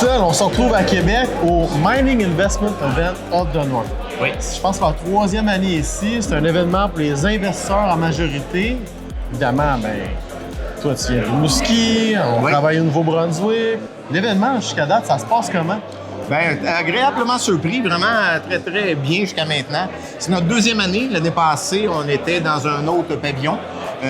Marcel, on se retrouve à Québec au Mining Investment Event of the North. Oui. Je pense que c'est la troisième année ici. C'est un événement pour les investisseurs en majorité. Évidemment, toi, tu viens de Rimouski, on travaille au Nouveau-Brunswick. L'événement, jusqu'à date, ça se passe comment? Agréablement surpris, vraiment très, très bien jusqu'à maintenant. C'est notre deuxième année. L'année passée, on était dans un autre pavillon.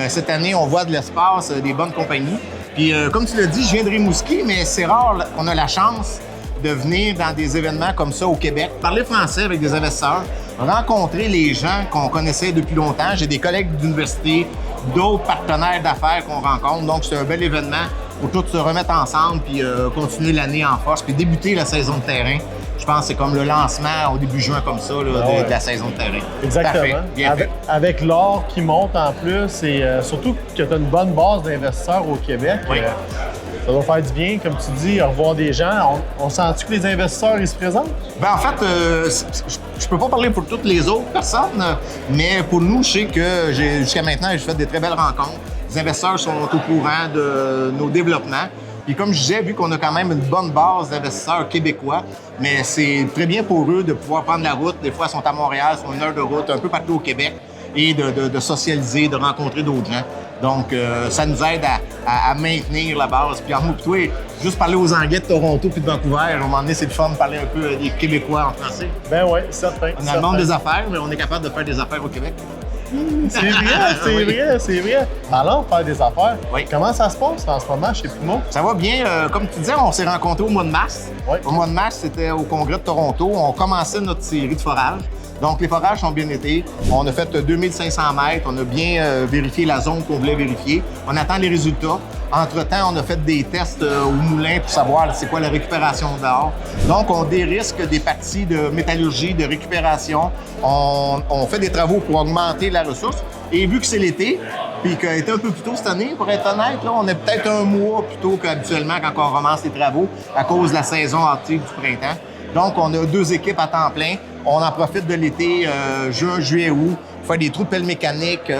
Cette année, on voit de l'espace, des bonnes compagnies. Puis, comme tu l'as dit, je viens de Rimouski, mais c'est rare qu'on a la chance de venir dans des événements comme ça au Québec, parler français avec des investisseurs, rencontrer les gens qu'on connaissait depuis longtemps. J'ai des collègues d'université, d'autres partenaires d'affaires qu'on rencontre. Donc, c'est un bel événement pour tous se remettre ensemble puis continuer l'année en force puis débuter la saison de terrain. Je pense que c'est comme le lancement au début juin comme ça là, de la saison de terrain. Exactement. Parfait, bien fait. Avec l'or qui monte en plus et surtout que tu as une bonne base d'investisseurs au Québec, Oui. ça doit faire du bien, comme tu dis, revoir des gens. On sent-tu que les investisseurs, ils se présentent? En fait, je peux pas parler pour toutes les autres personnes, mais pour nous, je sais que jusqu'à maintenant, j'ai fait des très belles rencontres. Les investisseurs sont au courant de nos développements. Puis comme je disais, vu qu'on a quand même une bonne base d'investisseurs québécois, mais c'est très bien pour eux de pouvoir prendre la route. Des fois, ils sont à Montréal, ils sont 1 heure de route, un peu partout au Québec, et de socialiser, de rencontrer d'autres gens. Donc, ça nous aide à maintenir la base. Puis en moi, toi, juste parler aux Anglais de Toronto puis de Vancouver, à un moment donné, c'est le fun de parler un peu des Québécois en français. Ben oui, certain. On a le monde des affaires, mais on est capable de faire des affaires au Québec. C'est vrai, c'est vrai. Parlons de faire des affaires. Oui. Comment ça se passe en ce moment chez Puma? Ça va bien. Comme tu disais, on s'est rencontrés au mois de mars. Oui. Au mois de mars, c'était au Congrès de Toronto. On commençait notre série de forages. Donc, les forages ont bien été. On a fait 2500 mètres. On a bien vérifié la zone qu'on voulait vérifier. On attend les résultats. Entre-temps, on a fait des tests au moulin pour savoir c'est quoi la récupération d'or. Donc, on dérisque des parties de métallurgie, de récupération. On fait des travaux pour augmenter la ressource. Et vu que c'est l'été, puis qu'il a été un peu plus tôt cette année, pour être honnête, là, on est peut-être un mois plus tôt qu'habituellement quand on commence les travaux à cause de la saison active du printemps. Donc, on a 2 équipes à temps plein. On en profite de l'été, juin, juillet, août, pour faire des trous de pelle mécanique,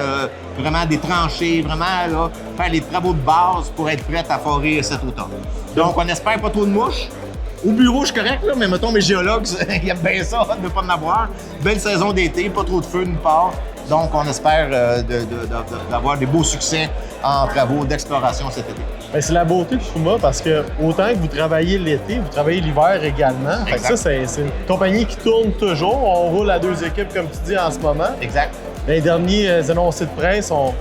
vraiment des tranchées, vraiment là, faire les travaux de base pour être prêts à forer cet automne. Donc, on espère pas trop de mouches. Au bureau, je suis correct, là, mais mettons, mes géologues, ils aiment bien ça, de ne pas en avoir. Belle saison d'été, pas trop de feu nulle part. Donc, on espère d'avoir des beaux succès en travaux d'exploration cet été. Bien, c'est la beauté de Puma parce que autant que vous travaillez l'été, vous travaillez l'hiver également. Fait que ça, c'est une compagnie qui tourne toujours. On roule à 2 équipes, comme tu dis, en ce moment. Exact. Dans les derniers énoncés de presse, on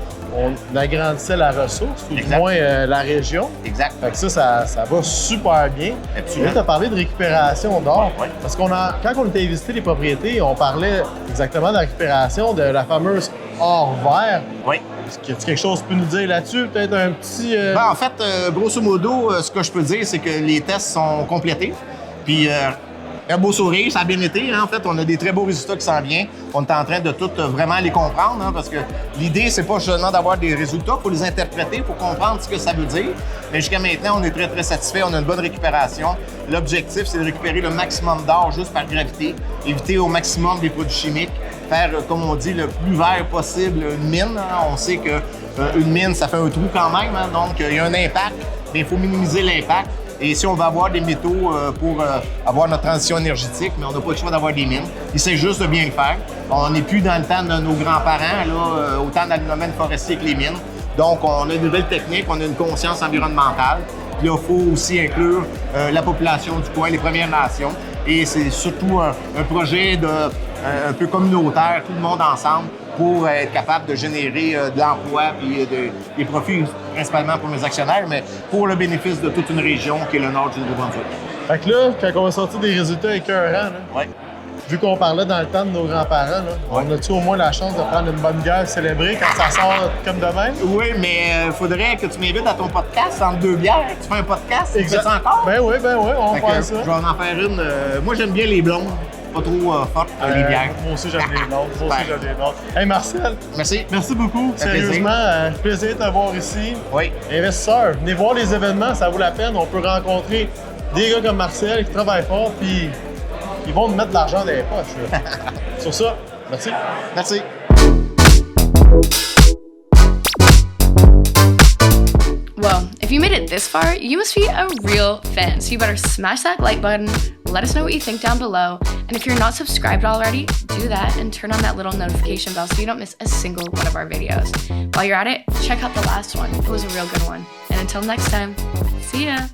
agrandissait la ressource, ou du moins la région. Exact. Fait que ça va super bien. Absolument. Là, tu as parlé de récupération d'or. Oui. Parce quand on était visiter les propriétés, on parlait exactement de la récupération de la fameuse or vert. Oui. Est-ce qu'il y a quelque chose que tu peux nous dire là-dessus? Peut-être un petit... En fait, grosso modo, ce que je peux dire, c'est que les tests sont complétés. Puis, un beau sourire, ça a bien été. Hein? En fait, on a des très beaux résultats qui s'en viennent. On est en train de tout vraiment les comprendre, hein, parce que l'idée, c'est pas seulement d'avoir des résultats, il faut les interpréter, il faut comprendre ce que ça veut dire. Mais jusqu'à maintenant, on est très, très satisfait. On a une bonne récupération. L'objectif, c'est de récupérer le maximum d'or juste par gravité, éviter au maximum des produits chimiques, faire, comme on dit, le plus vert possible une mine. Hein? On sait qu'une mine, ça fait un trou quand même, hein? Donc il y a un impact, mais il faut minimiser l'impact. Et si on veut avoir des métaux pour avoir notre transition énergétique, mais on n'a pas le choix d'avoir des mines. Il s'agit juste de bien le faire. On n'est plus dans le temps de nos grands-parents, là, autant dans le domaine forestier que les mines. Donc, on a une nouvelle technique, on a une conscience environnementale. Puis là, il faut aussi inclure la population du coin, les Premières Nations. Et c'est surtout un projet un peu communautaire, tout le monde ensemble, pour être capable de générer de l'emploi et des profits, principalement pour nos actionnaires, mais pour le bénéfice de toute une région qui est le nord du Nouveau-Brunswick. Fait que là, quand on va sortir des résultats écœurants, vu qu'on parlait dans le temps de nos grands-parents, on a-tu au moins la chance de prendre une bonne bière célébrée quand ça sort comme demain? Oui, mais il faudrait que tu m'invites à ton podcast entre 2 bières. Tu fais un podcast, tu fais ça encore? Ben oui, on va faire ça. Je vais en faire une. Moi, j'aime bien les blondes, pas trop fortes, les bières. Moi aussi, j'aime les blondes. Hey Marcel, merci. Merci beaucoup. Ça fait Sérieusement, plaisir de te voir ici. Oui. Investisseurs, venez voir les événements, ça vaut la peine. On peut rencontrer des gars comme Marcel qui travaillent fort, puis ils vont nous mettre de l'argent dans les poches. Sur ça, merci. Merci. Well, if If you made it this far, you must be a real fan, so you better smash that like button, let us know what you think down below, and if you're not subscribed already, do that and turn on that little notification bell so you don't miss a single one of our videos. While you're at it, check out the last one. It was a real good one. And until next time, see ya!